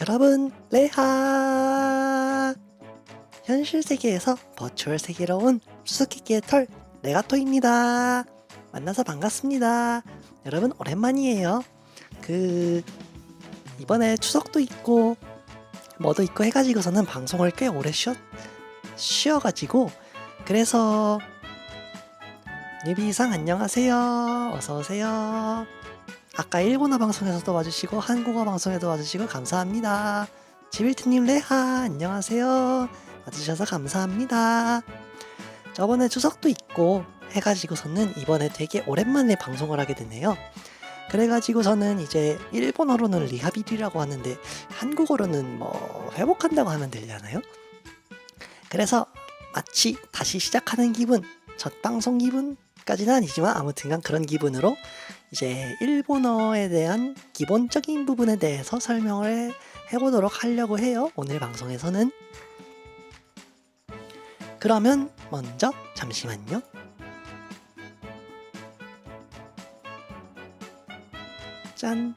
여러분, 레하! 현실 세계에서 버추얼 세계로 온 수수께끼의 털 레가토입니다. 만나서 반갑습니다. 여러분, 오랜만이에요. 이번에 추석도 있고 뭐도 있고 해가지고서는 방송을 꽤 오래 쉬어가지고, 그래서 뉴비상 안녕하세요. 어서오세요. 아까 일본어 방송에서도 와주시고 한국어 방송에도 와주시고 감사합니다. 지빌트님 레하 안녕하세요. 와주셔서 감사합니다. 저번에 추석도 있고 해가지고서는 이번에 되게 오랜만에 방송을 하게 되네요. 그래가지고서는 이제 일본어로는 리하빌이라고 하는데 한국어로는 뭐 회복한다고 하면 되려나요? 그래서 마치 다시 시작하는 기분, 첫 방송 기분까지는 아니지만 아무튼간 그런 기분으로 이제 일본어에 대한 기본적인 부분에 대해서 설명을 해보도록 하려고 해요. 오늘 방송에서는. 그러면 먼저 잠시만요. 짠!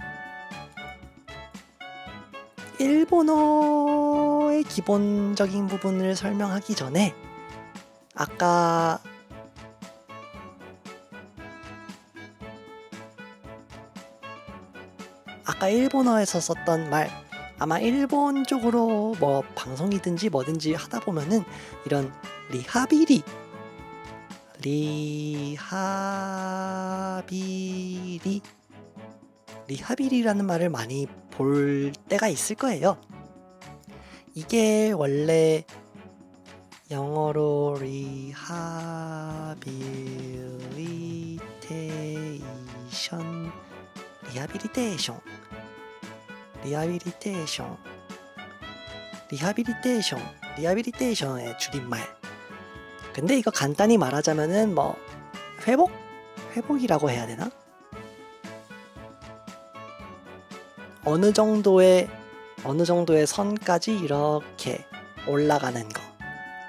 일본어의 기본적인 부분을 설명하기 전에 아까 일본어에서 썼던 말, 아마 일본 쪽으로 뭐 방송이든지 뭐든지 하다 보면은 이런 리하빌이라는 말을 많이 볼 때가 있을 거예요. 이게 원래 영어로 리하빌리테이션의 줄임말. 근데 이거 간단히 말하자면은 뭐 회복이라고 해야 되나? 어느 정도의 선까지 이렇게 올라가는 거.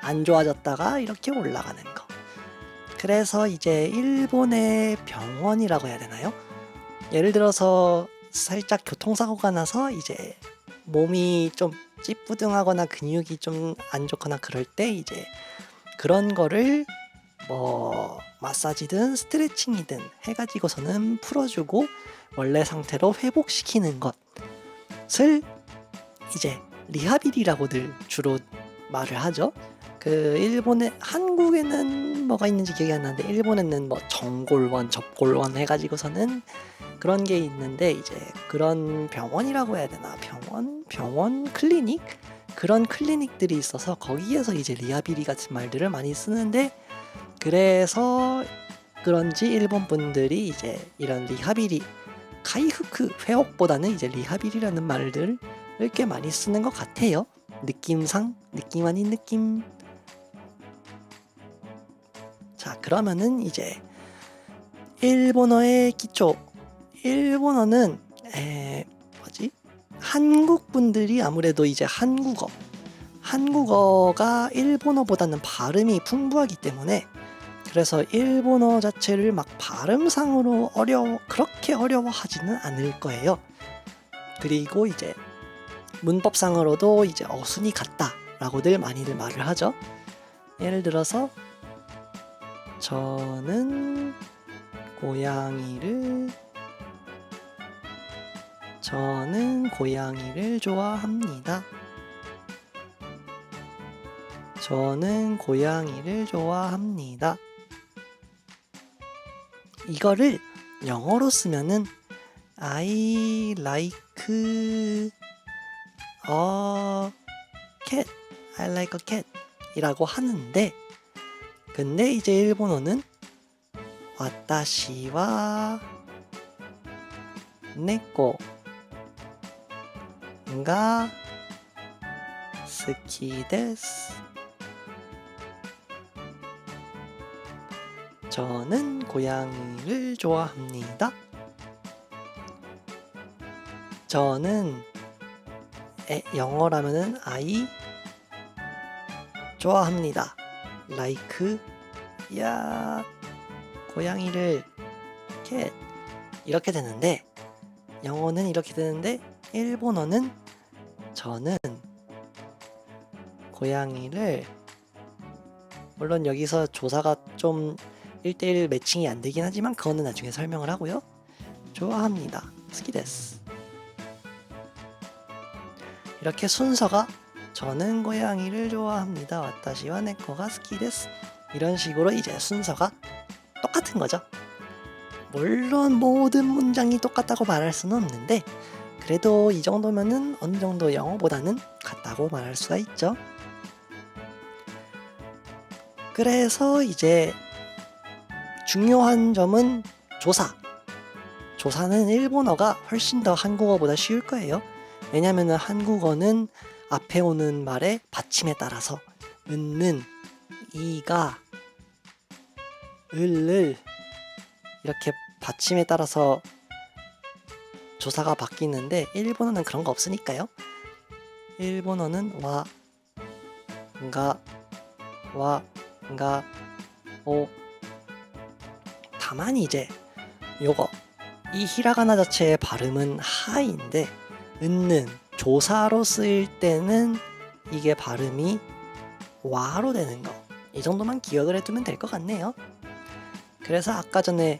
안 좋아졌다가 이렇게 올라가는 거. 그래서 이제 일본의 병원이라고 해야 되나요? 예를 들어서 살짝 교통사고가 나서 이제 몸이 좀 찌뿌둥하거나 근육이 좀 안 좋거나 그럴 때 이제 그런 거를 뭐 마사지든 스트레칭이든 해가지고서는 풀어주고 원래 상태로 회복시키는 것을 이제 리하빌이라고들 주로 말을 하죠. 한국에는 뭐가 있는지 기억이 안 나는데 일본에는 뭐 정골원, 접골원 해가지고서는 그런 게 있는데 이제 그런 병원이라고 해야 되나? 병원 클리닉? 그런 클리닉들이 있어서 거기에서 이제 리하빌리 같은 말들을 많이 쓰는데, 그래서 그런지 일본 분들이 이제 이런 리하빌리, 카이후크, 회복보다는 이제 리하빌리라는 말들을 꽤 많이 쓰는 것 같아요. 느낌 아닌 느낌. 자, 그러면은 이제 일본어의 기초. 일본어는 한국 분들이 아무래도 이제 한국어가 일본어보다는 발음이 풍부하기 때문에, 그래서 일본어 자체를 막 발음상으로 그렇게 어려워하지는 않을 거예요. 그리고 이제 문법상으로도 이제 어순이 같다라고들 많이들 말을 하죠. 예를 들어서 저는 고양이를 좋아합니다. 저는 고양이를 좋아합니다. 이거를 영어로 쓰면은 I like a cat. I like a cat 이라고 하는데, 근데 이제 일본어는 와타시와 네코가 스키 데스. 저는 고양이를 좋아합니다. 저는 영어라면은 I 좋아합니다. like 고양이를 cat 이렇게 되는데, 영어는 이렇게 되는데 일본어는 저는 고양이를 물론 여기서 조사가 좀 1대1 매칭이 안 되긴 하지만 그거는 나중에 설명을 하고요. 좋아합니다. 스키데스. 이렇게 순서가 저는 고양이를 좋아합니다. 와타시와 네코가 스키데스. 이런 식으로 이제 순서가 똑같은 거죠. 물론 모든 문장이 똑같다고 말할 수는 없는데 그래도 이 정도면은 어느 정도 영어보다는 같다고 말할 수가 있죠. 그래서 이제 중요한 점은 조사. 조사는 일본어가 훨씬 더 한국어보다 쉬울 거예요. 왜냐면은 한국어는 앞에 오는 말의 받침에 따라서 은는, 이가, 을을 이렇게 받침에 따라서 조사가 바뀌는데 일본어는 그런 거 없으니까요. 일본어는 와, 가, 오. 다만 이제 요거 이 히라가나 자체의 발음은 하인데 은는 조사로 쓰일 때는 이게 발음이 와로 되는 거. 이 정도만 기억을 해두면 될 것 같네요. 그래서 아까 전에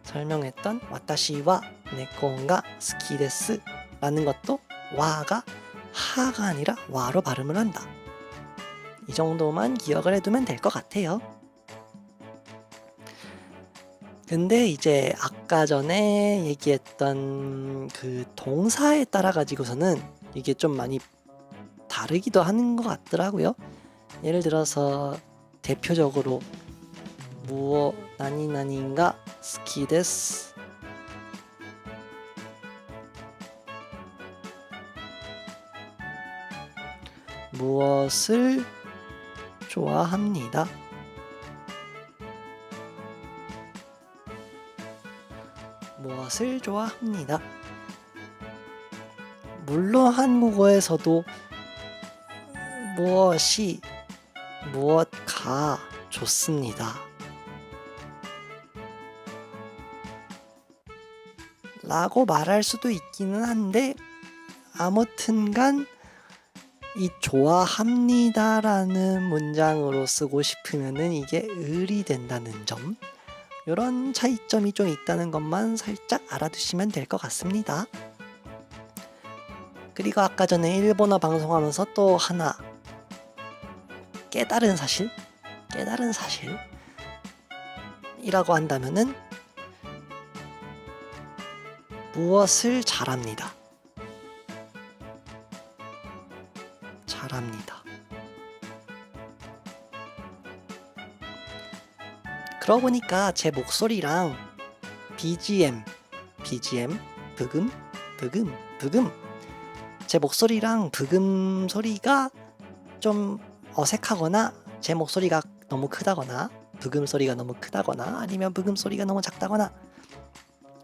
설명했던 와타시와 네코가 스키데스 라는 것도 와가 하가 아니라 와로 발음을 한다. 이 정도만 기억을 해두면 될 것 같아요. 근데 이제 아까 전에 얘기했던 그 동사에 따라 가지고서는 이게 좀 많이 다르기도 하는 것 같더라고요. 예를 들어서 대표적으로 무엇 나니나니가 스키데스 무엇을 좋아합니다. 무엇을 좋아합니다. 물론 한국어에서도 무엇이 무엇가 좋습니다. 라고 말할 수도 있기는 한데 아무튼간 이 좋아합니다라는 문장으로 쓰고 싶으면은 이게 을이 된다는 점, 이런 차이점이 좀 있다는 것만 살짝 알아두시면 될 것 같습니다. 그리고 아까 전에 일본어 방송하면서 또 하나 깨달은 사실이라고 한다면은 무엇을 잘합니다. 그러고 보니까 제 목소리랑 BGM, 브금, 제 목소리랑 브금 소리가 좀 어색하거나 제 목소리가 너무 크다거나 브금 소리가 너무 크다거나 아니면 브금 소리가 너무 작다거나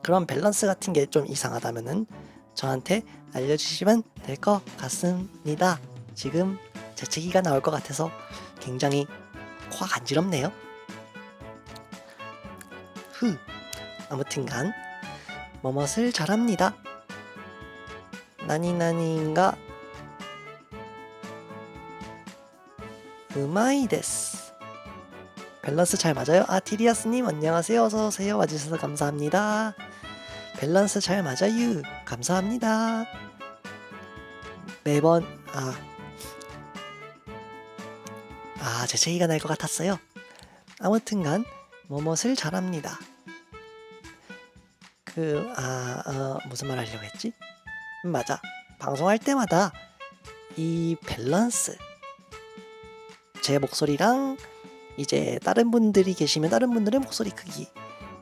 그런 밸런스 같은 게 좀 이상하다면은 저한테 알려주시면 될 것 같습니다. 지금 재채기가 나올 것 같아서 굉장히 코가 간지럽네요. 아무튼간 뭐뭇을 잘합니다. 나니나니가 우마이 데스. 밸런스 잘 맞아요? 티리아스님 안녕하세요. 어서오세요. 와주셔서 감사합니다. 밸런스 잘 맞아요. 감사합니다. 매번 재채기가 날 것 같았어요. 아무튼간 뭐뭇을 잘합니다. 무슨 말 하려고 했지? 맞아. 방송할 때마다 이 밸런스, 제 목소리랑 이제 다른 분들이 계시면 다른 분들의 목소리 크기,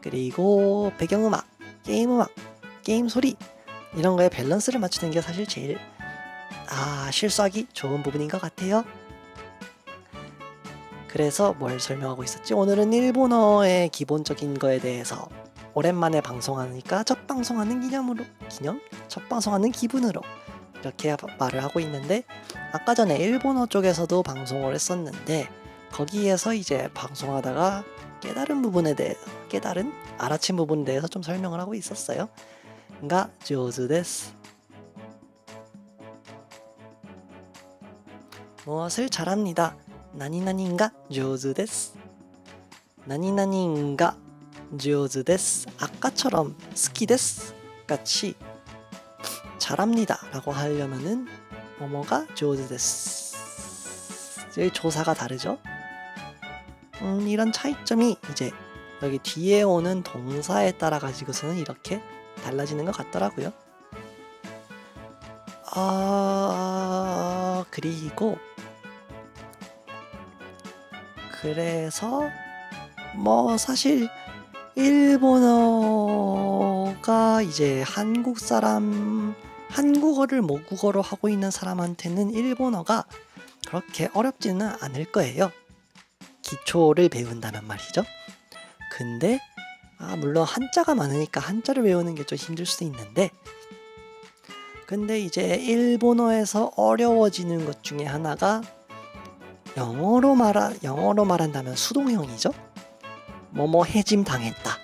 그리고 배경음악, 게임 소리 이런 거에 밸런스를 맞추는 게 사실 제일 실수하기 좋은 부분인 것 같아요. 그래서 뭘 설명하고 있었지? 오늘은 일본어의 기본적인 거에 대해서 오랜만에 방송하니까 첫 방송하는 첫 방송하는 기분으로 이렇게 말을 하고 있는데, 아까 전에 일본어 쪽에서도 방송을 했었는데 거기에서 이제 방송하다가 알아챈 부분에 대해서 좀 설명을 하고 있었어요. 가 조즈 데스. 무엇을 잘합니다. 나니나니가 上手です. 나니나니가 上手です. 아까처럼 好きです 같이 잘합니다 라고 하려면은 뭐뭐가 上手です. 여기 조사가 다르죠? 이런 차이점이 이제 여기 뒤에 오는 동사에 따라 가지고서는 이렇게 달라지는 것 같더라고요. 그리고 그래서 뭐 사실 일본어가 이제 한국어를 모국어로 하고 있는 사람한테는 일본어가 그렇게 어렵지는 않을 거예요. 기초를 배운다면 말이죠. 근데 물론 한자가 많으니까 한자를 외우는 게 좀 힘들 수도 있는데, 근데 이제 일본어에서 어려워지는 것 중에 하나가 영어로 말한다면 수동형이죠. 뭐뭐 해짐 당했다.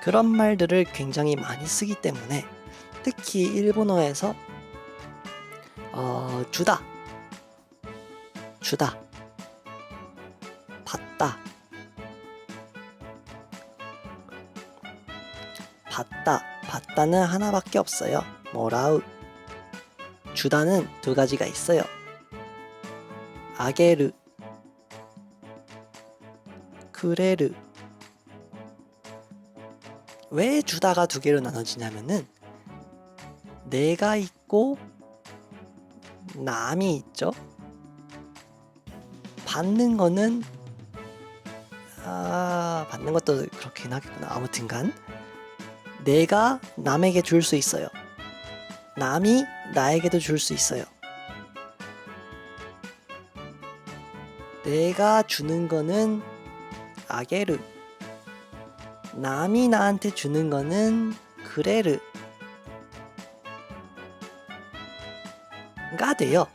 그런 말들을 굉장히 많이 쓰기 때문에 특히 일본어에서 주다, 받다, 받다는 하나밖에 없어요. 모라우. 주다는 두 가지가 있어요. 아게르, 쿠레르. 왜 주다가 두 개로 나눠지냐면은 내가 있고 남이 있죠. 받는 거는 받는 것도 그렇긴 하겠구나. 아무튼간 내가 남에게 줄 수 있어요. 남이 나에게도 줄 수 있어요. 내가 주는 거는 아게르, 남이 나한테 주는 거는 그레르가 돼요.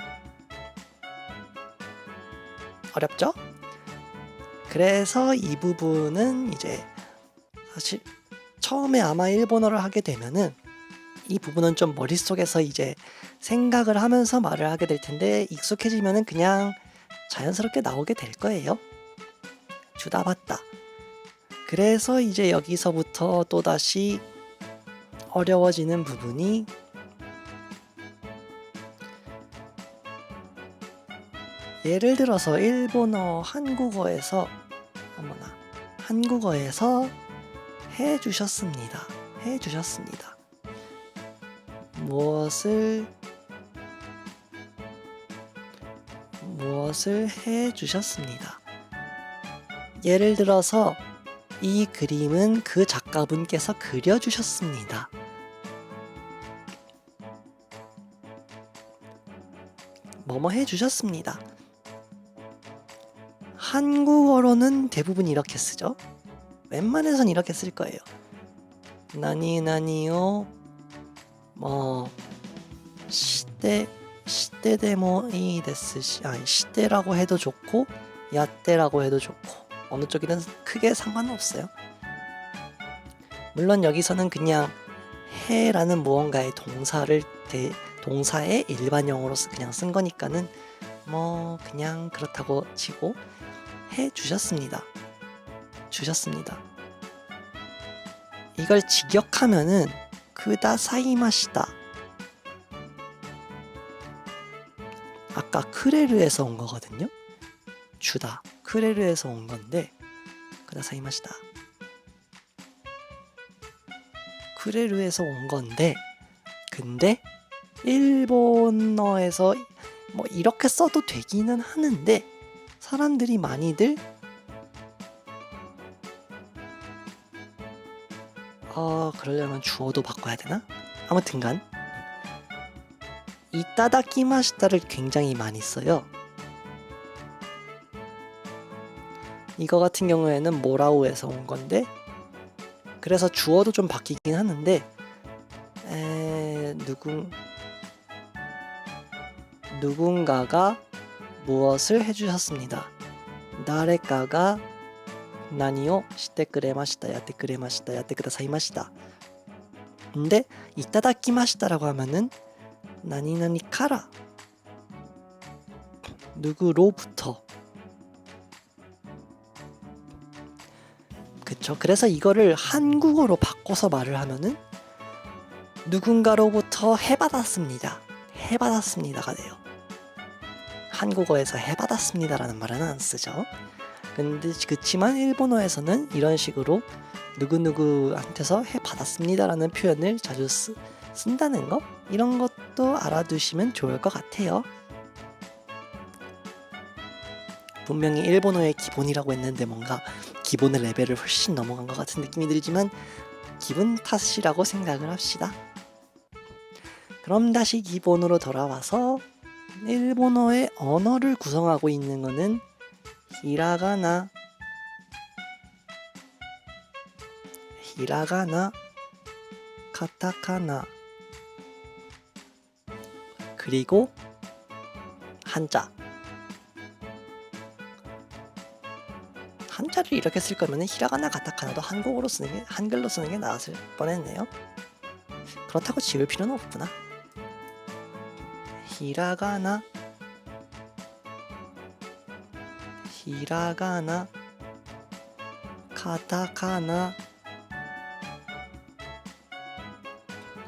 어렵죠? 그래서 이 부분은 이제 사실 처음에 아마 일본어를 하게 되면은 이 부분은 좀 머릿속에서 이제 생각을 하면서 말을 하게 될 텐데, 익숙해지면은 그냥 자연스럽게 나오게 될 거예요. 주다 받다. 그래서 이제 여기서부터 또다시 어려워지는 부분이 예를 들어서 일본어 한국어에서 해주셨습니다. 무엇을 해주셨습니다. 예를 들어서 이 그림은 그 작가분께서 그려주셨습니다. 뭐뭐 해주셨습니다. 한국어로는 대부분 이렇게 쓰죠. 웬만해선 이렇게 쓸 거예요. 나니나니요 시대데모 이 데스 시대라고 해도 좋고 야떼라고 해도 좋고 어느 쪽이든 크게 상관없어요. 물론 여기서는 그냥 해라는 무언가의 동사의 일반형으로 그냥 쓴 거니까는 뭐 그냥 그렇다고 치고 해주셨습니다. 이걸 직역하면은 그다사이마시다. 아까 크레르에서 온 거거든요. 주다 크레르에서 온 건데 그다사이마시다. 크레르에서 온 건데, 근데 일본어에서 뭐 이렇게 써도 되기는 하는데 사람들이 많이들 그러려면 주어도 바꿔야 되나? 아무튼간 이따다키마시타를 굉장히 많이 써요. 이거 같은 경우에는 모라우에서 온 건데, 그래서 주어도 좀 바뀌긴 하는데 누군가가 무엇을 해주셨습니다. 나레카가 나니오 시테쿠레마시타 야테쿠레마시타 야테쿠다사이마시타. 근데 이타다키마시타라고 하면은 나니나니 카라 누구로부터. 그쵸? 그래서 이거를 한국어로 바꿔서 말을 하면은 누군가로부터 해받았습니다. 해받았습니다가 돼요. 한국어에서 해받았습니다라는 말은 안 쓰죠. 근데 그치만 일본어에서는 이런 식으로 누구누구한테서 해받았습니다라는 표현을 자주 쓴다는 거? 이런 것도 알아두시면 좋을 것 같아요. 분명히 일본어의 기본이라고 했는데 뭔가 기본의 레벨을 훨씬 넘어간 것 같은 느낌이 들지만 기분 탓이라고 생각을 합시다. 그럼 다시 기본으로 돌아와서 일본어의 언어를 구성하고 있는 거는 히라가나, 카타카나, 그리고 한자. 한자를 이렇게 쓸 거면 히라가나, 카타카나도 한글로 쓰는 게 나았을 뻔했네요. 그렇다고 지울 필요는 없구나. 히라가나, 카타카나,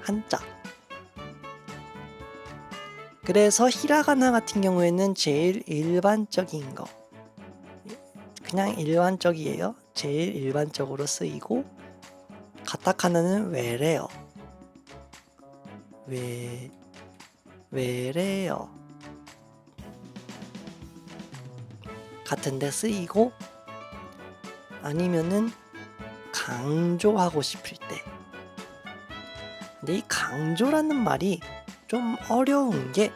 한자. 그래서 히라가나 같은 경우에는 제일 일반적인 거, 그냥 일반적이에요. 제일 일반적으로 쓰이고, 카타카나는 외래어, 외래어 같은데 쓰이고, 아니면은 강조하고 싶을 때. 근데 이 강조라는 말이 좀 어려운 게,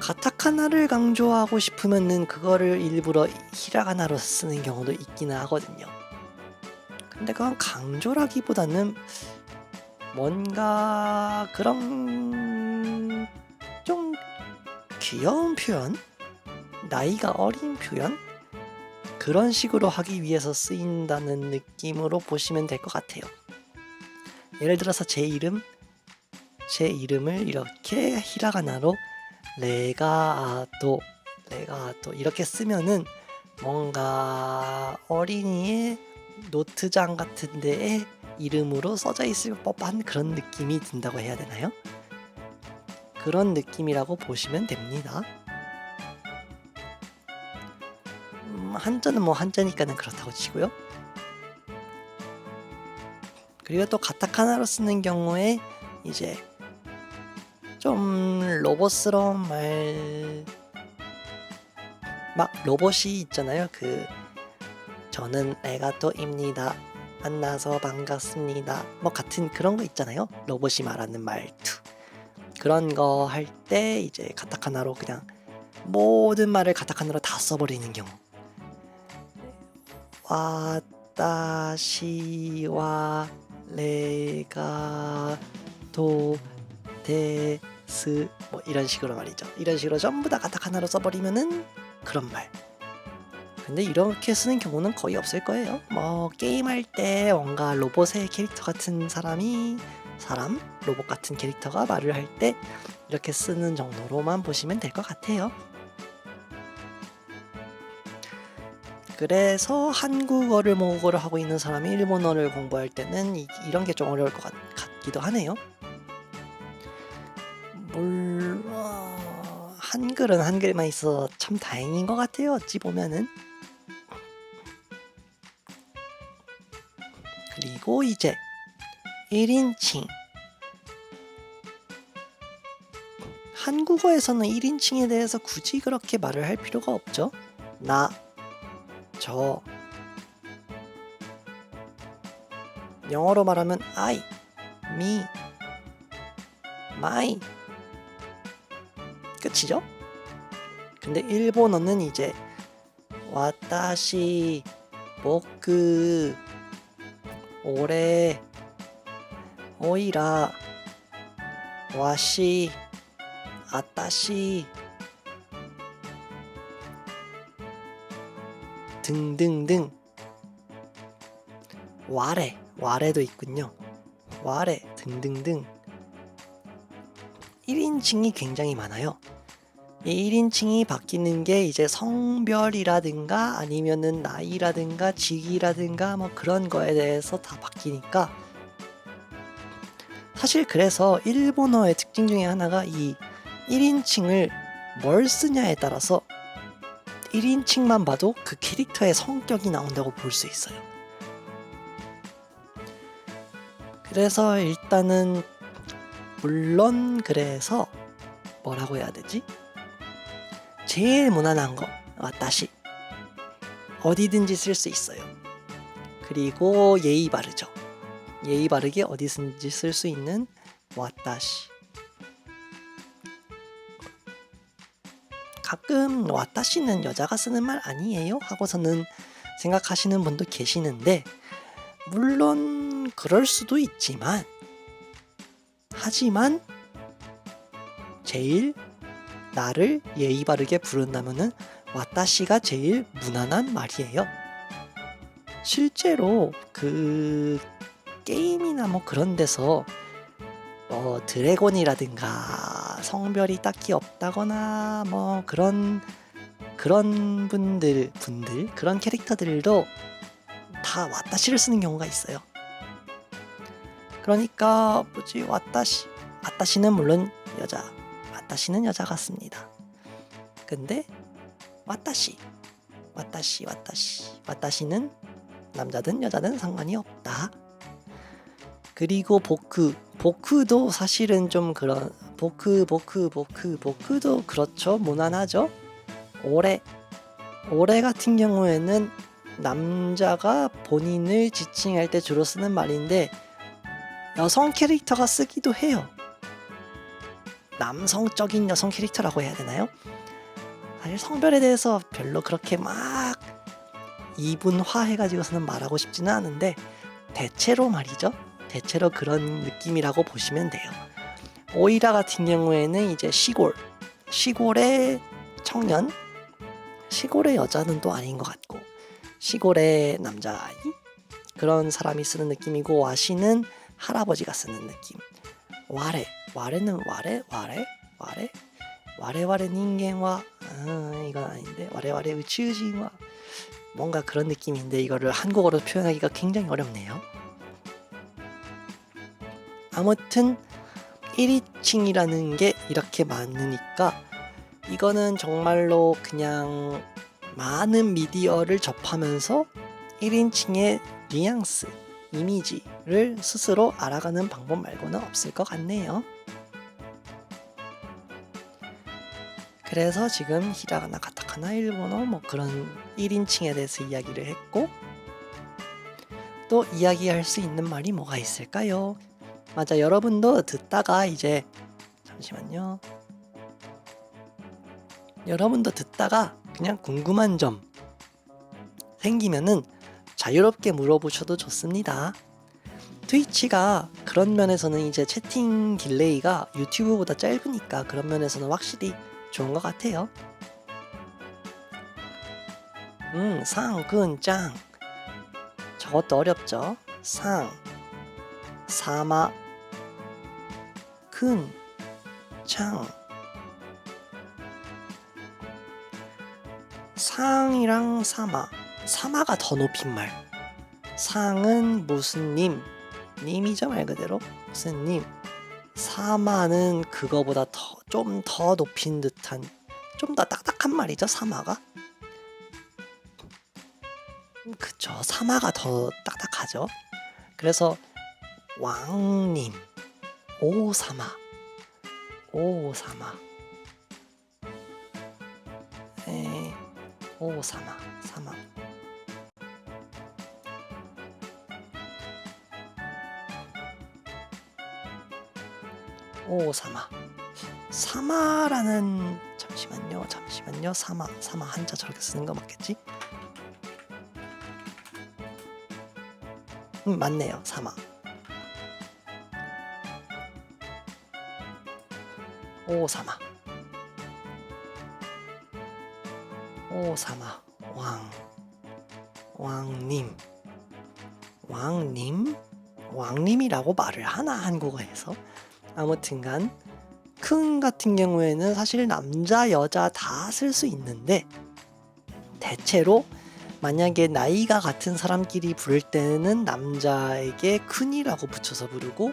카타카나를 강조하고 싶으면은 그거를 일부러 히라가나로 쓰는 경우도 있기는 하거든요. 근데 그건 강조라기보다는 뭔가 그런 좀 귀여운 표현? 나이가 어린 표현? 그런 식으로 하기 위해서 쓰인다는 느낌으로 보시면 될 것 같아요. 예를 들어서 제 이름을 이렇게 히라가나로 레가토 이렇게 쓰면은 뭔가 어린이의 노트장 같은 데에 이름으로 써져 있을 법한 그런 느낌이 든다고 해야 되나요? 그런 느낌이라고 보시면 됩니다. 한자는 뭐 한자니까는 그렇다고 치고요. 그리고 또 가타카나로 쓰는 경우에 이제 좀 로봇스러운 말, 막 로봇이 있잖아요. 저는 레가토입니다. 만나서 반갑습니다. 뭐 같은 그런 거 있잖아요. 로봇이 말하는 말투. 그런 거 할 때 이제 가타카나로 그냥 모든 말을 가타카나로 다 써버리는 경우. 와타시와 레가토 데스 뭐 이런 식으로 말이죠. 이런 식으로 전부 다 가타카나로 써버리면은 그런 말. 근데 이렇게 쓰는 경우는 거의 없을 거예요. 뭐 게임할 때 뭔가 로봇의 캐릭터 같은 로봇 같은 캐릭터가 말을 할 때 이렇게 쓰는 정도로만 보시면 될 것 같아요. 그래서 한국어를 모국어로 하고 있는 사람이 일본어를 공부할 때는 이런 게 좀 어려울 것 같기도 하네요. 한글은 한글만 있어 참 다행인 것 같아요. 어찌 보면은. 그리고 이제 1인칭. 한국어에서는 1인칭에 대해서 굳이 그렇게 말을 할 필요가 없죠. 나, 저. 영어로 말하면 I, me, my. 끝이죠? 근데 일본어는 이제 와타시, 보쿠, 오레, 오이라, 와시, 아타시 등등등. 와레도 있군요. 와레 등등등. 1인칭이 굉장히 많아요. 이 1인칭이 바뀌는 게 이제 성별이라든가 아니면은 나이라든가 직위라든가 뭐 그런 거에 대해서 다 바뀌니까, 사실 그래서 일본어의 특징 중에 하나가 이 1인칭을 뭘 쓰냐에 따라서 1인칭만 봐도 그 캐릭터의 성격이 나온다고 볼 수 있어요. 그래서 일단은 물론 그래서 뭐라고 해야 되지? 제일 무난한 거 와타시 어디든지 쓸 수 있어요. 그리고 예의 바르죠. 예의 바르게 어디든지 쓸 수 있는 와타시. 가끔 와타시는 여자가 쓰는 말 아니에요? 하고서는 생각하시는 분도 계시는데, 물론 그럴 수도 있지만, 하지만 제일 나를 예의 바르게 부른다면은 와타시가 제일 무난한 말이에요. 실제로 그 게임이나 뭐 그런 데서 드래곤이라든가 성별이 딱히 없다거나 뭐 그런 분들 그런 캐릭터들도 다 와타시를 쓰는 경우가 있어요. 그러니까 뭐지, 와타시는 물론 와타시는 여자 같습니다. 근데 와타시는 남자든 여자든 상관이 없다. 그리고 보크도 사실은 좀 그런, 보크도 그렇죠. 무난하죠. 올해 같은 경우에는 남자가 본인을 지칭할 때 주로 쓰는 말인데, 여성 캐릭터가 쓰기도 해요. 남성적인 여성 캐릭터라고 해야 되나요? 사실 성별에 대해서 별로 그렇게 막 이분화해가지고서는 말하고 싶지는 않은데, 대체로 말이죠. 대체로 그런 느낌이라고 보시면 돼요. 오이라 같은 경우에는 이제 시골의 청년, 시골의 여자는 또 아닌 것 같고, 시골의 남자아이, 그런 사람이 쓰는 느낌이고, 와시는 할아버지가 쓰는 느낌. 와레는 와레 닌겐와 이건 아닌데, 와레 우주진와 뭔가 그런 느낌인데, 이거를 한국어로 표현하기가 굉장히 어렵네요. 아무튼 1인칭이라는 게 이렇게 많으니까, 이거는 정말로 그냥 많은 미디어를 접하면서 1인칭의 뉘앙스, 이미지를 스스로 알아가는 방법 말고는 없을 것 같네요. 그래서 지금 히라가나, 가타카나, 일본어 뭐 그런 1인칭에 대해서 이야기를 했고, 또 이야기할 수 있는 말이 뭐가 있을까요? 맞아, 여러분도 듣다가 이제 잠시만요. 여러분도 듣다가 그냥 궁금한 점 생기면은 자유롭게 물어보셔도 좋습니다. 트위치가 그런 면에서는 이제 채팅 딜레이가 유튜브보다 짧으니까 그런 면에서는 확실히 좋은 것 같아요. 상근짱, 저것도 어렵죠. 사마, 근, 창. 상이랑 사마가 더 높인 말. 상은 무슨 님이죠, 말 그대로 무슨 님. 사마는 그거보다 좀 더 높인 듯한, 좀 더 딱딱한 말이죠, 사마가. 그쵸, 사마가 더 딱딱하죠. 그래서 왕님, 오사마, 오사마, 사마. 오사마. 사마라는, 잠시만요. 사마 한자 저렇게 쓰는 거 맞겠지? 맞네요. 사마. 오사마, 왕님이라고 말을 하나, 한국어에서. 아무튼간 큰 같은 경우에는 사실 남자 여자 다 쓸 수 있는데 대체로 만약에 나이가 같은 사람끼리 부를 때는 남자에게 큰이라고 붙여서 부르고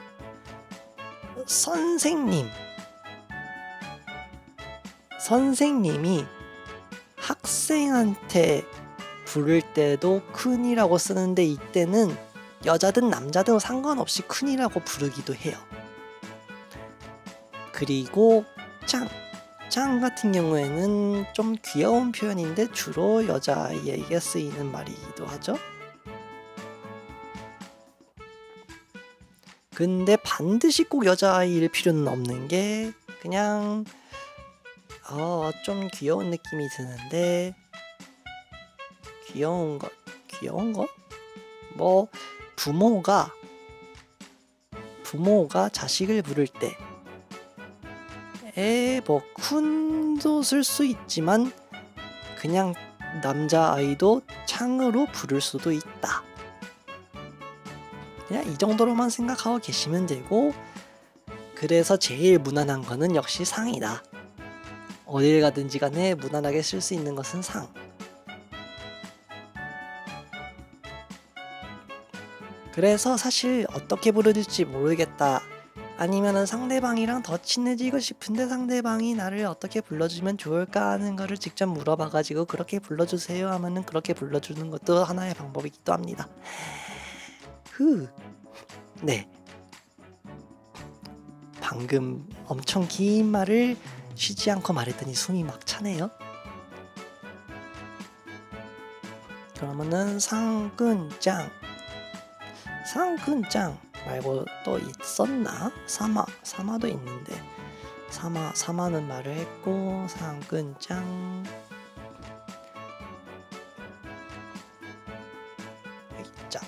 선생님이 학생한테 부를 때도 큰이라고 쓰는데 이때는 여자든 남자든 상관없이 큰이라고 부르기도 해요. 그리고 짱 같은 경우에는 좀 귀여운 표현인데 주로 여자아이에게 쓰이는 말이기도 하죠. 근데 반드시 꼭 여자아이일 필요는 없는 게 그냥 좀 귀여운 느낌이 드는데 귀여운 것? 뭐 부모가 자식을 부를 때 뭐 쿤도 쓸 수 있지만 그냥 남자아이도 창으로 부를 수도 있다. 그냥 이 정도로만 생각하고 계시면 되고, 그래서 제일 무난한 거는 역시 상이다. 어딜 가든지 간에 무난하게 쓸 수 있는 것은 상. 그래서 사실 어떻게 부르질지 모르겠다, 아니면은 상대방이랑 더 친해지고 싶은데 상대방이 나를 어떻게 불러주면 좋을까 하는 거를 직접 물어봐가지고 그렇게 불러주세요 하면은 그렇게 불러주는 것도 하나의 방법이기도 합니다. 네, 방금 엄청 긴 말을 쉬지 않고 말했더니 숨이 막 차네요. 그러면은 상근짱 말고 또 있었나? 사마도 있는데 사마는 말을 했고 상근짱 있자.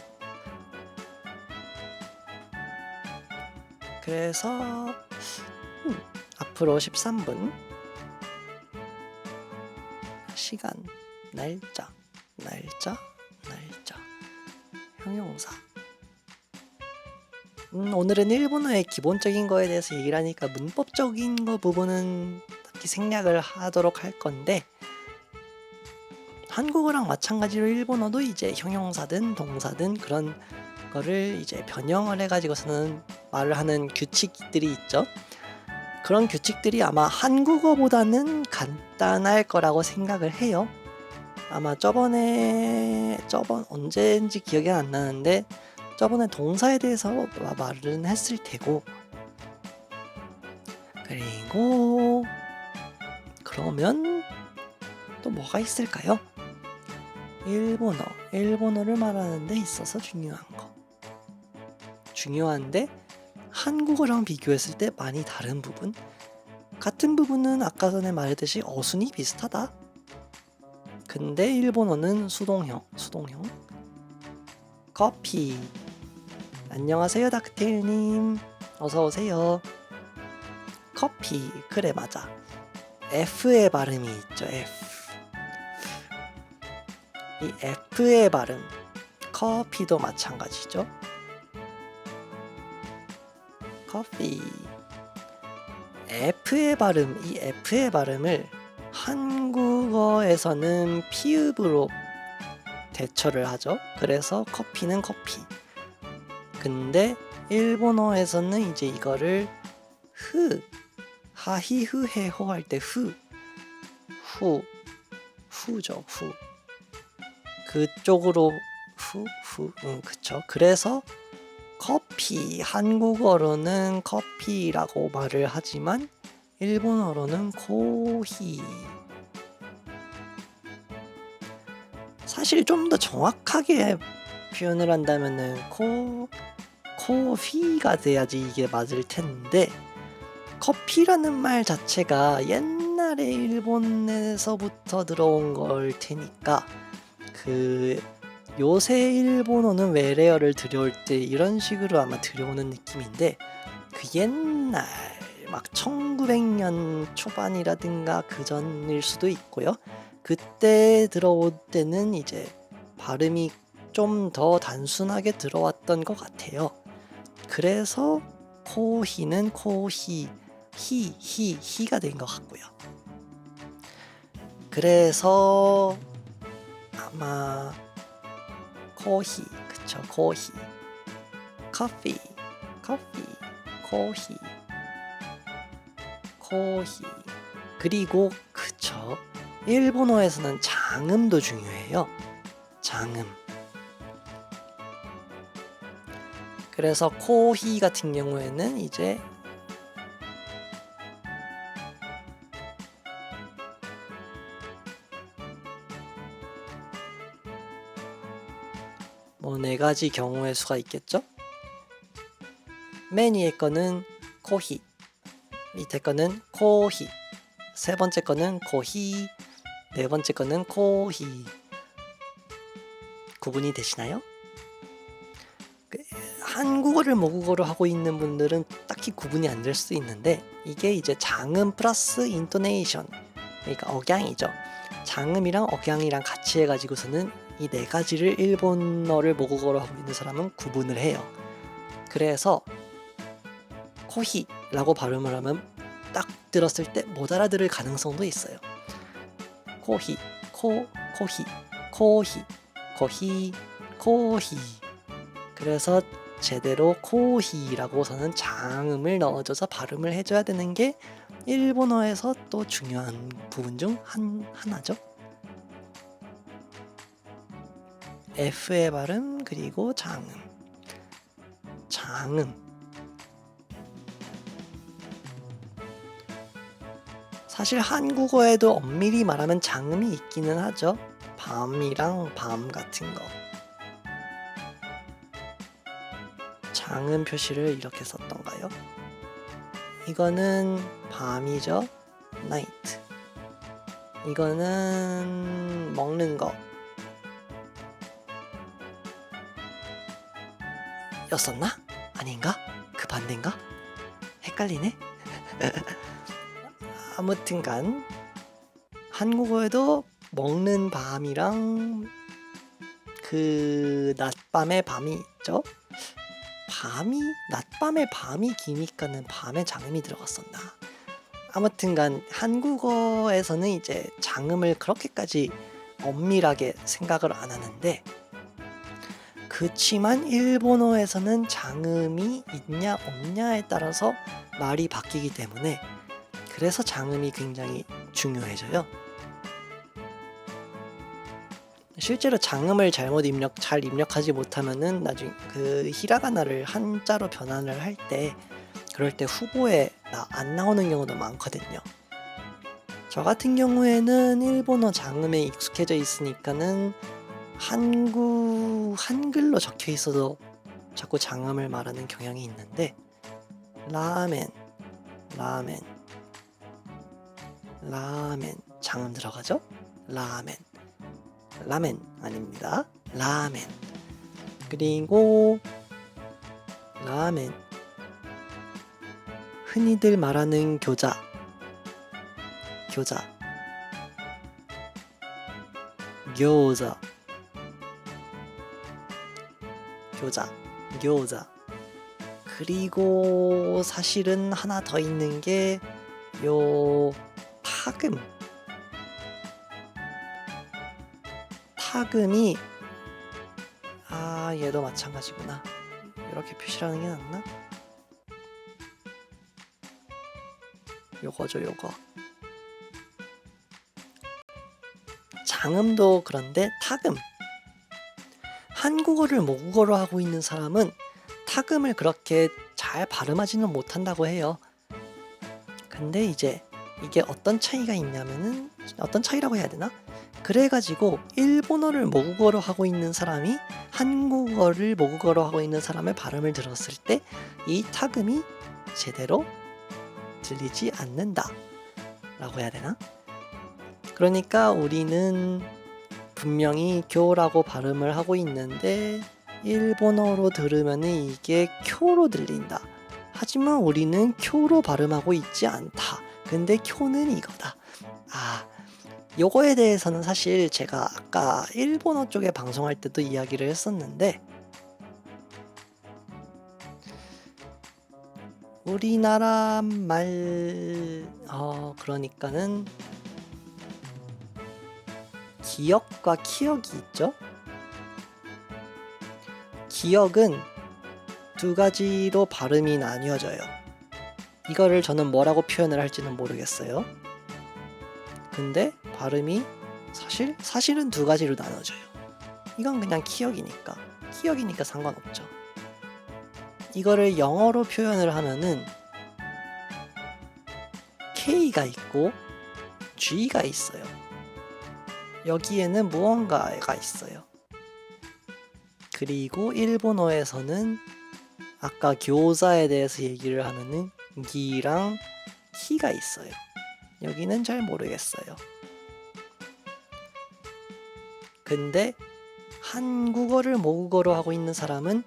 그래서 앞으로 13분 시간, 날짜 형용사. 오늘은 일본어의 기본적인 거에 대해서 얘기를 하니까 문법적인 거 부분은 딱히 생략을 하도록 할 건데, 한국어랑 마찬가지로 일본어도 이제 형용사든 동사든 그런 거를 이제 변형을 해가지고서는 말을 하는 규칙들이 있죠. 그런 규칙들이 아마 한국어보다는 간단할 거라고 생각을 해요. 아마 저번 언제인지 기억이 안 나는데 저번에 동사에 대해서 말은 했을 테고, 그리고 그러면 또 뭐가 있을까요? 일본어를 말하는 데 있어서 중요한데 한국어랑 비교했을 때 많이 다른 부분, 같은 부분은 아까 전에 말했듯이 어순이 비슷하다. 근데 일본어는 수동형. 커피. 안녕하세요 닥테일님, 어서오세요. 커피, 그래 맞아. F의 발음이 있죠. 이 F의 발음, 커피도 마찬가지죠. 커피. F의 발음을 한국어에서는 피읍으로 대처를 하죠. 그래서 커피는 커피. 근데 일본어에서는 이제 이거를 하히흐해호 할 때 후죠. 그쪽으로 그쵸. 그래서 커피, 한국어로는 커피라고 말을 하지만 일본어로는 코히. 사실 좀 더 정확하게 표현을 한다면은 코피가 돼야지 이게 맞을 텐데, 커피라는 말 자체가 옛날에 일본에서부터 들어온 걸 테니까 요새 일본어는 외래어를 들여올 때 이런 식으로 아마 들여오는 느낌인데, 그 옛날 막 1900년 초반이라든가 그 전일 수도 있고요. 그때 들어올 때는 이제 발음이 좀 더 단순하게 들어왔던 것 같아요. 그래서 코히는 코히, 히가 된 것 같고요. 그래서 아마 코히, 그쵸, 코히, 커피, 코히, 그리고 그쵸, 일본어에서는 장음도 중요해요. 장음. 그래서 코히 같은 경우에는 이제 뭐 4가지 경우의 수가 있겠죠? 맨 위에 거는 코히, 밑에 거는 코히, 세 번째 거는 코히, 네 번째 거는 코히. 구분이 되시나요? 한국어를 모국어로 하고 있는 분들은 딱히 구분이 안 될 수 있는데, 이게 이제 장음 플러스 인토네이션, 그러니까 억양이죠. 장음이랑 억양이랑 같이 해가지고서는 이 4가지를 일본어를 모국어로 하고 있는 사람은 구분을 해요. 그래서 코히라고 발음을 하면 딱 들었을 때 못 알아들을 가능성도 있어요. 코히, 코히. 그래서 제대로 코히라고서는 장음을 넣어줘서 발음을 해줘야 되는 게 일본어에서 또 중요한 부분 중 하나죠. F의 발음, 그리고 장음. 사실 한국어에도 엄밀히 말하면 장음이 있기는 하죠. 밤이랑 밤 같은 거. 장음 표시를 이렇게 썼던가요? 이거는 밤이죠. night. 이거는 먹는 거 였었나? 아닌가? 그 반대인가? 헷갈리네. 아무튼간 한국어에도 먹는 밤이랑 그 낮밤의 밤이 있죠. 낮밤의 밤이 기니까는 밤에 장음이 들어갔었나. 아무튼간 한국어에서는 이제 장음을 그렇게까지 엄밀하게 생각을 안 하는데, 그치만 일본어에서는 장음이 있냐 없냐에 따라서 말이 바뀌기 때문에, 그래서 장음이 굉장히 중요해져요. 실제로 장음을 잘 입력하지 못하면은 나중에 그 히라가나를 한자로 변환을 할 때, 그럴 때 후보에 안 나오는 경우도 많거든요. 저 같은 경우에는 일본어 장음에 익숙해져 있으니까는 한글로 적혀 있어도 자꾸 장음을 말하는 경향이 있는데, 라멘 장음 들어가죠? 라멘 아닙니다. 라멘. 그리고 라멘, 흔히들 말하는 교자, 교자. 그리고 사실은 하나 더 있는 게 요 타금이 얘도 마찬가지구나. 이렇게 표시를 하는 게 낫나? 요거죠, 요거. 장음도 그런데 타금, 한국어를 모국어로 하고 있는 사람은 타금을 그렇게 잘 발음하지는 못한다고 해요. 근데 이제 이게 어떤 차이가 있냐면은, 어떤 차이라고 해야 되나? 그래가지고 일본어를 모국어로 하고 있는 사람이 한국어를 모국어로 하고 있는 사람의 발음을 들었을 때 이 타금이 제대로 들리지 않는다 라고 해야 되나? 그러니까 우리는 분명히 교라고 발음을 하고 있는데 일본어로 들으면 이게 쿄로 들린다. 하지만 우리는 쿄로 발음하고 있지 않다. 근데 쿄는 이거다. 요거에 대해서는 사실 제가 아까 일본어 쪽에 방송할 때도 이야기를 했었는데, 우리나라 그러니까는 기역과 키역이 있죠. 기역은 두 가지로 발음이 나뉘어져요. 이거를 저는 뭐라고 표현을 할지는 모르겠어요. 근데 발음이 사실은 두 가지로 나눠져요. 이건 그냥 키역이니까 상관없죠. 이거를 영어로 표현을 하면은 K가 있고 G가 있어요. 여기에는 무언가가 있어요. 그리고 일본어에서는 아까 교자에 대해서 얘기를 하면은 기랑 키가 있어요. 여기는 잘 모르겠어요. 근데 한국어를 모국어로 하고 있는 사람은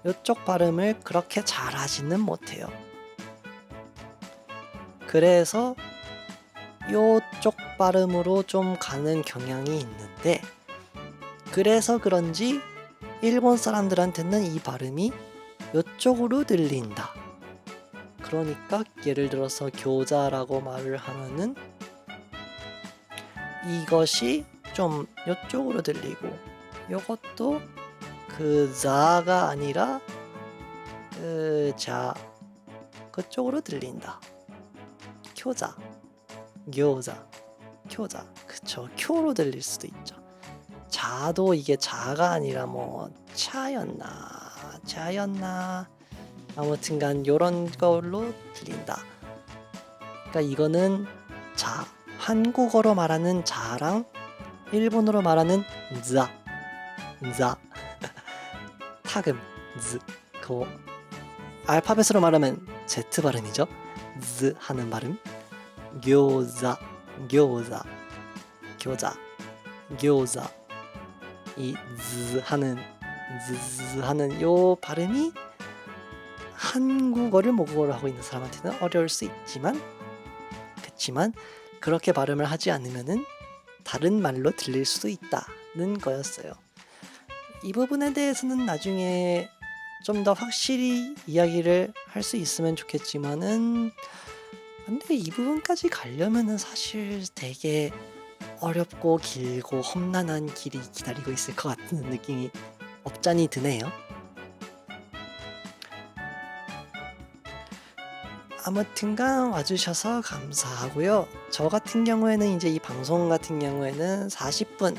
이쪽 발음을 그렇게 잘 하지는 못해요. 그래서 이쪽 발음으로 좀 가는 경향이 있는데, 그래서 그런지 일본 사람들한테는 이 발음이 이쪽으로 들린다. 그러니까 예를 들어서 교자라고 말을 하면은 이것이 좀 이쪽으로 들리고, 이것도 그 자가 아니라 그쪽으로 들린다. 교자, 교자, 교자. 그쵸. 쿄로 들릴 수도 있죠. 자도 이게 자가 아니라 뭐 자였나 아무튼간 요런 걸로 들린다. 그러니까 이거는 자, 한국어로 말하는 자랑 일본어로 말하는 자 타금 즈 그 알파벳으로 말하면 Z 발음이죠. 즈 하는 발음. 교자 이 즈 하는 요 발음이 한국어를 모국어로 하고 있는 사람한테는 어려울 수 있지만, 그치만 그렇게 발음을 하지 않으면은 다른 말로 들릴 수도 있다는 거였어요. 이 부분에 대해서는 나중에 좀 더 확실히 이야기를 할 수 있으면 좋겠지만은, 근데 이 부분까지 가려면은 사실 되게 어렵고 길고 험난한 길이 기다리고 있을 것 같은 느낌이 없잖이 드네요. 아무튼간 와주셔서 감사하고요. 저 같은 경우에는 이제 이 방송 같은 경우에는 40분,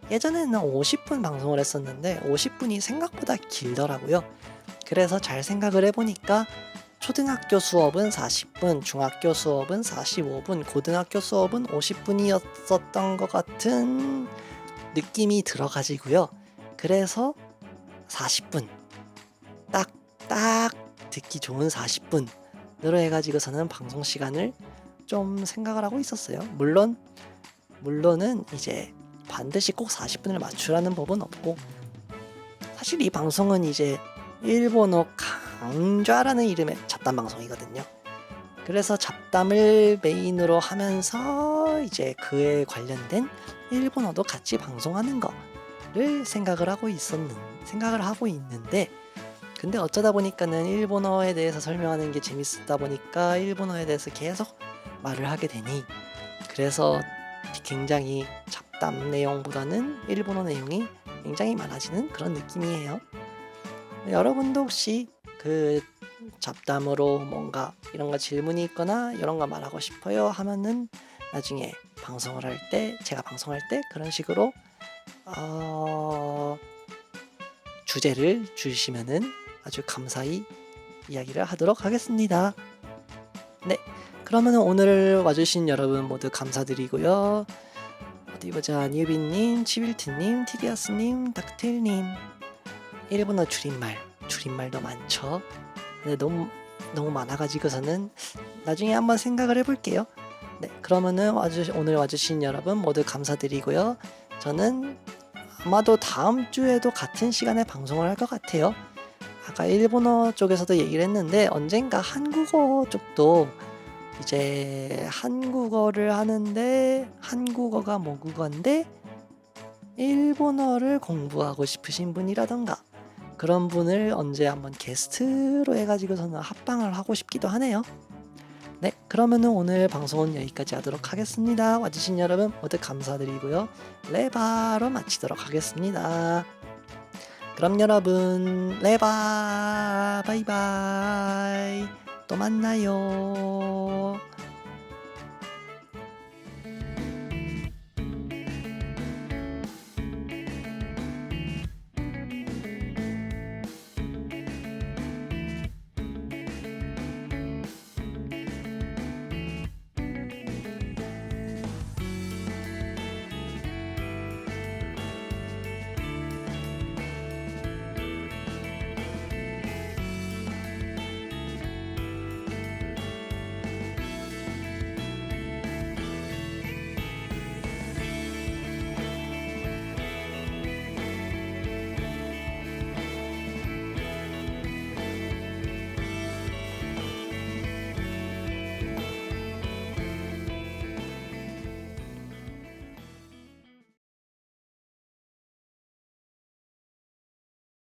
예전에는 50분 방송을 했었는데 50분이 생각보다 길더라고요. 그래서 잘 생각을 해보니까 초등학교 수업은 40분, 중학교 수업은 45분, 고등학교 수업은 50분이었었던 것 같은 느낌이 들어가지고요. 그래서 40분, 딱 듣기 좋은 40분으로 해가지고서는 방송 시간을 좀 생각을 하고 있었어요. 물론은 이제 반드시 꼭 40분을 맞추라는 법은 없고, 사실 이 방송은 이제 일본어 강좌라는 이름의 잡담 방송이거든요. 그래서 잡담을 메인으로 하면서 이제 그에 관련된 일본어도 같이 방송하는 거를 생각을 하고 있는데, 근데 어쩌다 보니까는 일본어에 대해서 설명하는 게 재밌었다 보니까 일본어에 대해서 계속 말을 하게 되니, 그래서 굉장히 잡담 내용보다는 일본어 내용이 굉장히 많아지는 그런 느낌이에요. 여러분도 혹시 그 잡담으로 뭔가 이런 거 질문이 있거나 이런 거 말하고 싶어요 하면은 나중에 제가 방송할 때 그런 식으로 주제를 주시면은 아주 감사히 이야기를 하도록 하겠습니다. 네, 그러면은 오늘 와주신 여러분 모두 감사드리고요. 어디 보자. 뉴비님, 치빌트님, 티비아스님, 닥테일님. 일본어 줄임말도 많죠. 근데 너무 많아가지고서는 나중에 한번 생각을 해볼게요. 네, 그러면은 오늘 와주신 여러분 모두 감사드리고요. 저는 아마도 다음 주에도 같은 시간에 방송을 할 것 같아요. 아까 일본어 쪽에서도 얘기를 했는데 언젠가 한국어 쪽도 이제 한국어를 하는데 한국어가 모국어인데 일본어를 공부하고 싶으신 분이라던가 그런 분을 언제 한번 게스트로 해가지고서는 합방을 하고 싶기도 하네요. 네, 그러면은 오늘 방송은 여기까지 하도록 하겠습니다. 와주신 여러분 모두 감사드리고요. 레바로 마치도록 하겠습니다. 그럼 여러분 레바 바이바이 또 만나요.